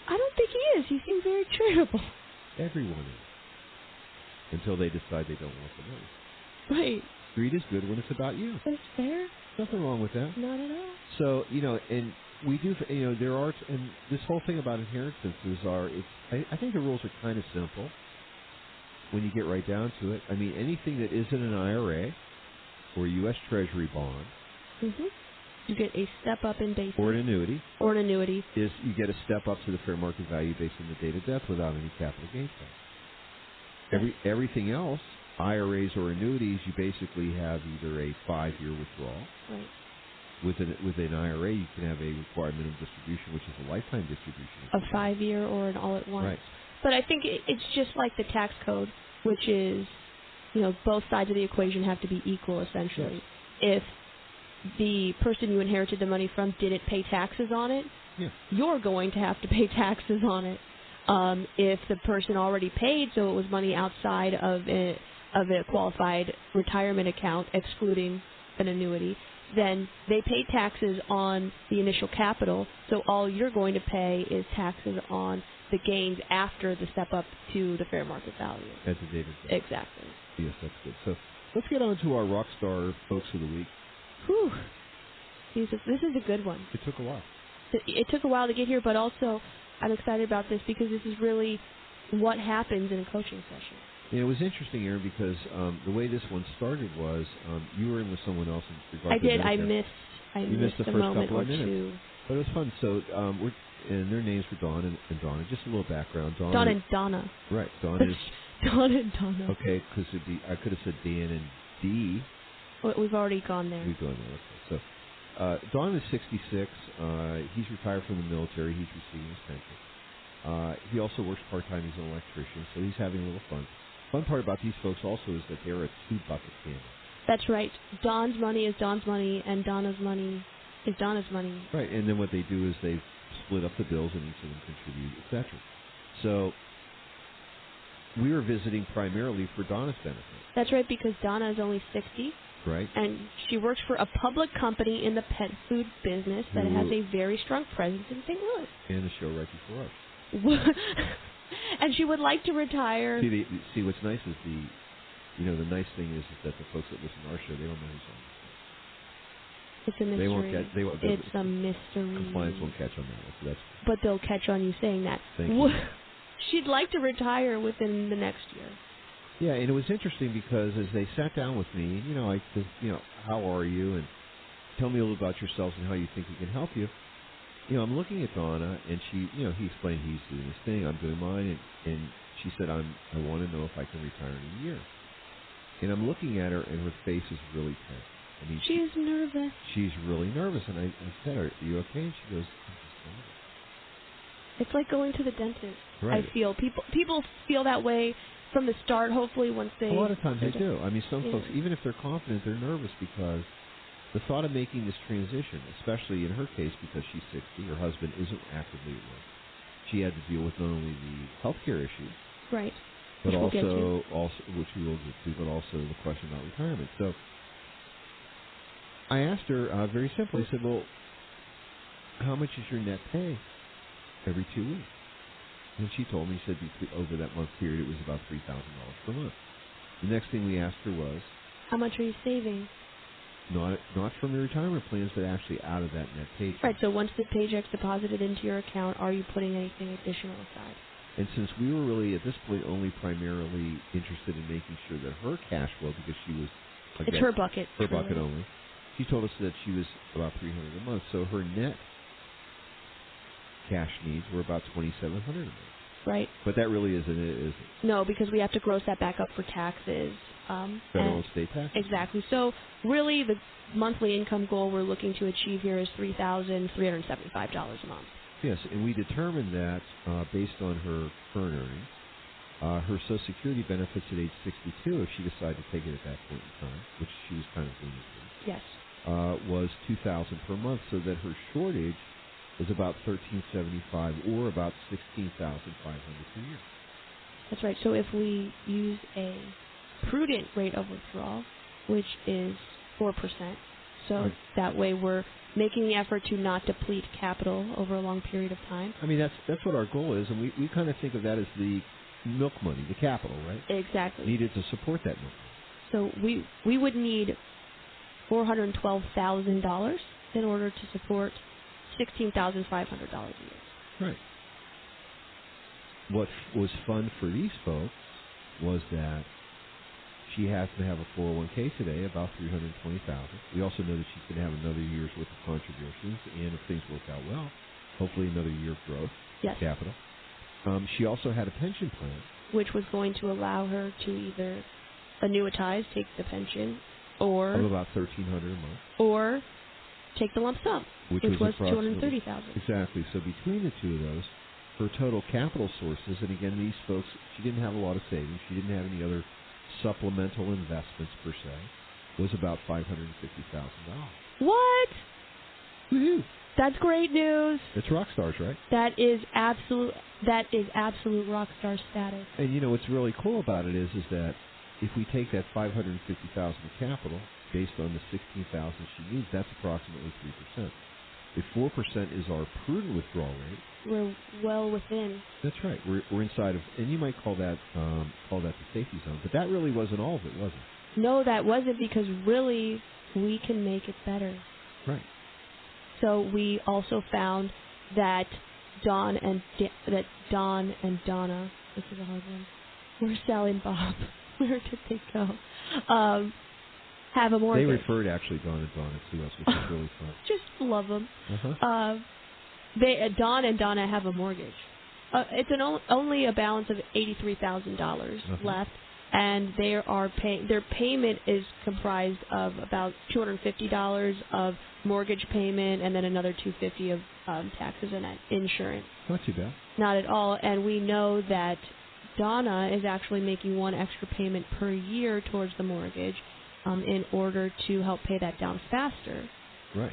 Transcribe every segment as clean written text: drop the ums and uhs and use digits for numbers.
I don't think he is. He seems very charitable. Everyone is. Until they decide they don't want the money. Right. Greed is good when it's about you. That's fair. Nothing wrong with that. Not at all. So, and we do, there are, and this whole thing about inheritances I think the rules are kind of simple when you get right down to it. I mean, anything that isn't an IRA or a U.S. Treasury bond. Mm-hmm. You get a step up in basis. Or an annuity. Is you get a step up to the fair market value based on the date of death without any capital gains tax. Everything else, IRAs or annuities, you basically have either a 5-year withdrawal. Right. With an IRA, you can have a required minimum distribution, which is a lifetime distribution. A 5-year or an all-at-once. Right. But I think it's just like the tax code, which is, both sides of the equation have to be equal, essentially. Yes. If the person you inherited the money from didn't pay taxes on it, you're going to have to pay taxes on it. If the person already paid, so it was money outside of a qualified retirement account, excluding an annuity, then they pay taxes on the initial capital, so all you're going to pay is taxes on the gains after the step up to the fair market value. At the date of death. Exactly. Yes, that's good. So let's get on to our Rockstar folks of the week. Whew. Jesus, this is a good one. It took a while. It took a while to get here, but also I'm excited about this because this is really what happens in a coaching session. Yeah, it was interesting, Aaron, because the way this one started was you were in with someone else in regard to I did. I missed the a first moment couple or of minutes. two. But it was fun. So and their names were Donna and Donna. Just a little background. Donna and Donna. Right. Donna is... Donna and Donna. Okay, because I could have said Dan and D. Well, we've already gone there. We've gone there. Okay. So Donna is 66. He's retired from the military. He's receiving his pension. He also works part-time as an electrician, so he's having a little fun. Fun part about these folks also is that they're a two-bucket family. That's right. Don's money is Don's money, and Donna's money is Donna's money. Right, and then what they do is they split up the bills, and each of them contribute, etc. So we were visiting primarily for Donna's benefit. That's right, because Donna is only 60. Right. And she works for a public company in the pet food business that has a very strong presence in St. Louis. And the show right before us. And she would like to retire. See, what's nice is the nice thing is that the folks that listen to our show, they don't know who's on. It's a mystery. It's a mystery. Compliance won't catch on that. So but they'll catch on you saying that. Thank you. She'd like to retire within the next year. Yeah, and it was interesting because as they sat down with me, I said, how are you? And tell me a little about yourselves and how you think we can help you. I'm looking at Donna, and he explained he's doing his thing, I'm doing mine, and she said, I want to know if I can retire in a year. And I'm looking at her, and her face is really tense. I mean, she's nervous. She's really nervous, and I said, are you okay? And she goes, I'm just nervous. It's like going to the dentist. Right. I feel people feel that way from the start. Hopefully, once they a lot of times they do. I mean, some folks, even if they're confident, they're nervous because the thought of making this transition, especially in her case because she's 60, her husband isn't actively at work. She had to deal with not only the healthcare issues, right, but which we will get to, but also the question about retirement. So I asked her very simply. I said, "Well, how much is your net pay every 2 weeks?" And she told me, she said, over that month period, it was about $3,000 per month. The next thing we asked her was, how much are you saving? Not from your retirement plans, but actually out of that net paycheck. Right, so once the paycheck's deposited into your account, are you putting anything additional aside? And since we were really, at this point, only primarily interested in making sure that her cash flow, because she was... It's her bucket. Her bucket only. She told us that she was about $300 a month, so her net cash needs were about $2,700 a month. Right. But that really isn't. No, because we have to gross that back up for taxes. Federal and state taxes. Exactly. So really the monthly income goal we're looking to achieve here is $3,375 a month. Yes, and we determined that based on her current earnings, her Social Security benefits at age 62, if she decided to take it at that point in time, which she was kind of leaning to, yes, was $2,000 per month, so that her shortage was about $1,375 or about $16,500 per year. That's right. So if we use a prudent rate of withdrawal, which is 4%, So right. that way we're making the effort to not deplete capital over a long period of time. I mean, that's what our goal is, and we kind of think of that as the milk money, the capital, right? Exactly. Needed to support that milk. So we would need $412,000 in order to support $16,500 a year. Right. What was fun for these folks was that she has to have a 401k today, about $320,000. We also know that she's going to have another year's worth of contributions, and if things work out well, hopefully another year of growth, yes. capital. She also had a pension plan, which was going to allow her to either annuitize, take the pension, or of about $1,300 a month, or take the lump sum, which was approximately $230,000. Exactly. So between the two of those, her total capital sources, and again, these folks, she didn't have a lot of savings. She didn't have any other supplemental investments per se, was about $550,000. What? Woohoo! That's great news. It's Rockstars, right? That is absolute rock star status. And you know what's really cool about it is that if we take that $550,000 of capital based on the $16,000 she needs, that's approximately 3%. If 4% is our prudent withdrawal rate, we're well within. That's right. We're inside of, and you might call that the safety zone, but that really wasn't all of it, was it? No, that wasn't, because really we can make it better. Right. So we also found that Don and Donna, this is a hard one. Where's Sally and Bob? Where did they go? Have a mortgage. They referred actually Don and Donna to us, which is really fun. Just love them. Uh-huh. Don and Donna have a mortgage. It's only a balance of $83,000 left, and their payment is comprised of about $250 of mortgage payment, and then another $250 of taxes and insurance. Not too bad. Not at all. And we know that Donna is actually making one extra payment per year towards the mortgage in order to help pay that down faster. Right.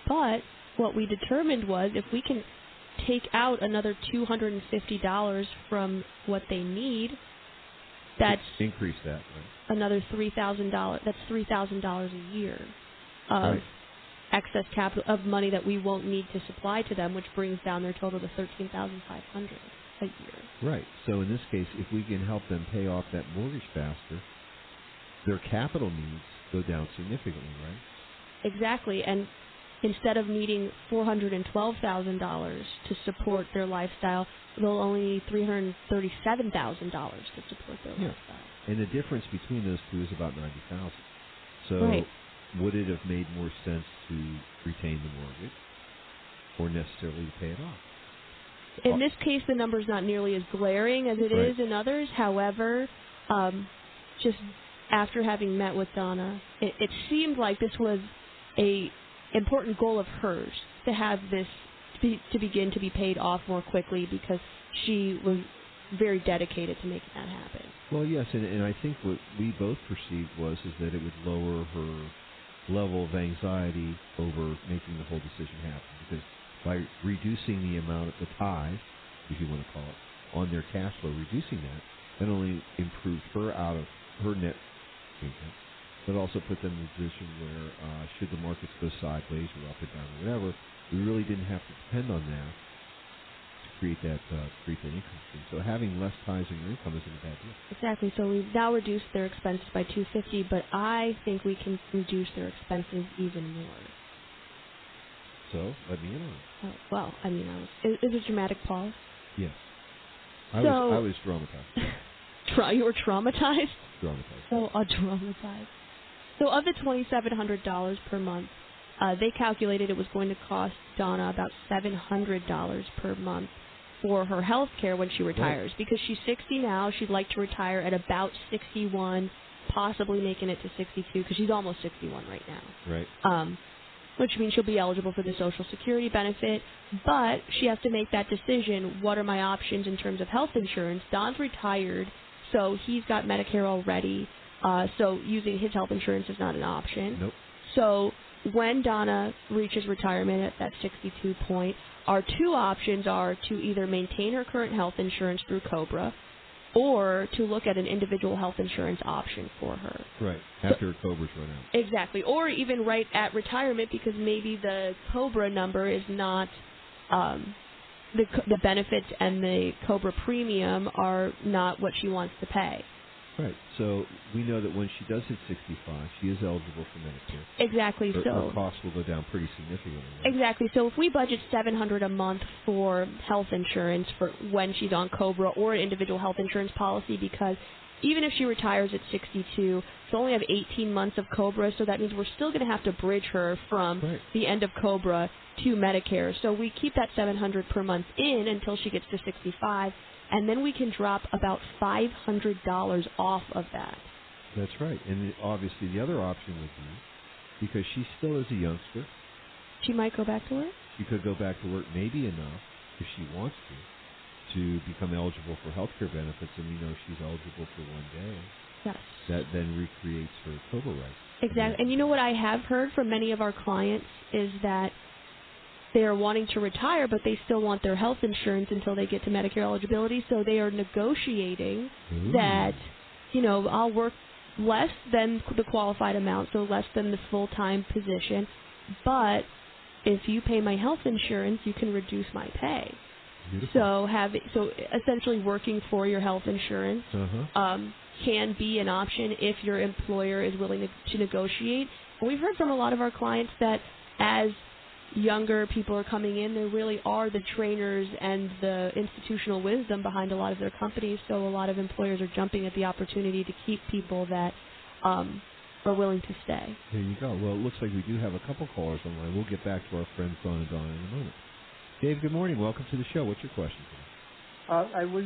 But what we determined was if we can take out another $250 from what they need, that's increase that, right? Another $3,000. That's $3,000 a year of excess capital, of money that we won't need to supply to them, which brings down their total to $13,500 a year. Right. So in this case, if we can help them pay off that mortgage faster, their capital needs go down significantly, right? Exactly. And instead of needing $412,000 to support their lifestyle, they'll only need $337,000 to support their lifestyle. And the difference between those two is about $90,000. So would it have made more sense to retain the mortgage or necessarily to pay it off? In this case, the number's not nearly as glaring as it is in others. However, just after having met with Donna, it seemed like this was a important goal of hers, to have this to begin to be paid off more quickly, because she was very dedicated to making that happen. Well, yes, and I think what we both perceived was that it would lower her level of anxiety over making the whole decision happen, because by reducing the amount of the tithe, if you want to call it, on their cash flow, reducing that not only improved her out of her net income, but also put them in a position where should the markets go sideways or up and down or whatever, we really didn't have to depend on that to create that income stream. So having less ties in your income isn't a bad deal. Exactly. So we've now reduced their expenses by $250, but I think we can reduce their expenses even more. So let me in on it. Oh, well, I mean, is it a dramatic pause? Yes. I was traumatized. You were traumatized? Traumatized. So traumatized. So of the $2,700 per month, they calculated it was going to cost Donna about $700 per month for her health care when she retires. Because she's 60 now, she'd like to retire at about 61, possibly making it to 62, because she's almost 61 right now. Right. Which means she'll be eligible for the Social Security benefit, but she has to make that decision. What are my options in terms of health insurance? Don's retired, so he's got Medicare already, so using his health insurance is not an option. Nope. So when Donna reaches retirement at that 62 point, our two options are to either maintain her current health insurance through COBRA, or to look at an individual health insurance option for her. Right, after her COBRA's run out. Exactly, or even right at retirement, because maybe the COBRA number is not, the benefits and the COBRA premium are not what she wants to pay. Right, so we know that when she does hit 65, she is eligible for Medicare. Exactly, Her costs will go down pretty significantly. Right? Exactly, so if we budget $700 a month for health insurance for when she's on COBRA or an individual health insurance policy, because even if she retires at 62, she'll only have 18 months of COBRA, so that means we're still going to have to bridge her from the end of COBRA to Medicare. So we keep that $700 per month in until she gets to 65, and then we can drop about $500 off of that. That's right. And obviously the other option would be, because she still is a youngster. She might go back to work? She could go back to work maybe enough, if she wants to become eligible for health care benefits, and we know she's eligible for one day. Yes. That then recreates her COBRA rights. Exactly. And you know what I have heard from many of our clients is that they are wanting to retire, but they still want their health insurance until they get to Medicare eligibility, so they are negotiating that, I'll work less than the qualified amount, so less than the full-time position, but if you pay my health insurance, you can reduce my pay. Beautiful. So essentially working for your health insurance can be an option if your employer is willing to negotiate. And we've heard from a lot of our clients that as younger people are coming in, there really are the trainers and the institutional wisdom behind a lot of their companies, so a lot of employers are jumping at the opportunity to keep people that are willing to stay. There you go. Well, it looks like we do have a couple callers online. We'll get back to our friends Donna and Donna in a moment. Dave, good morning. Welcome to the show. What's your question today? I was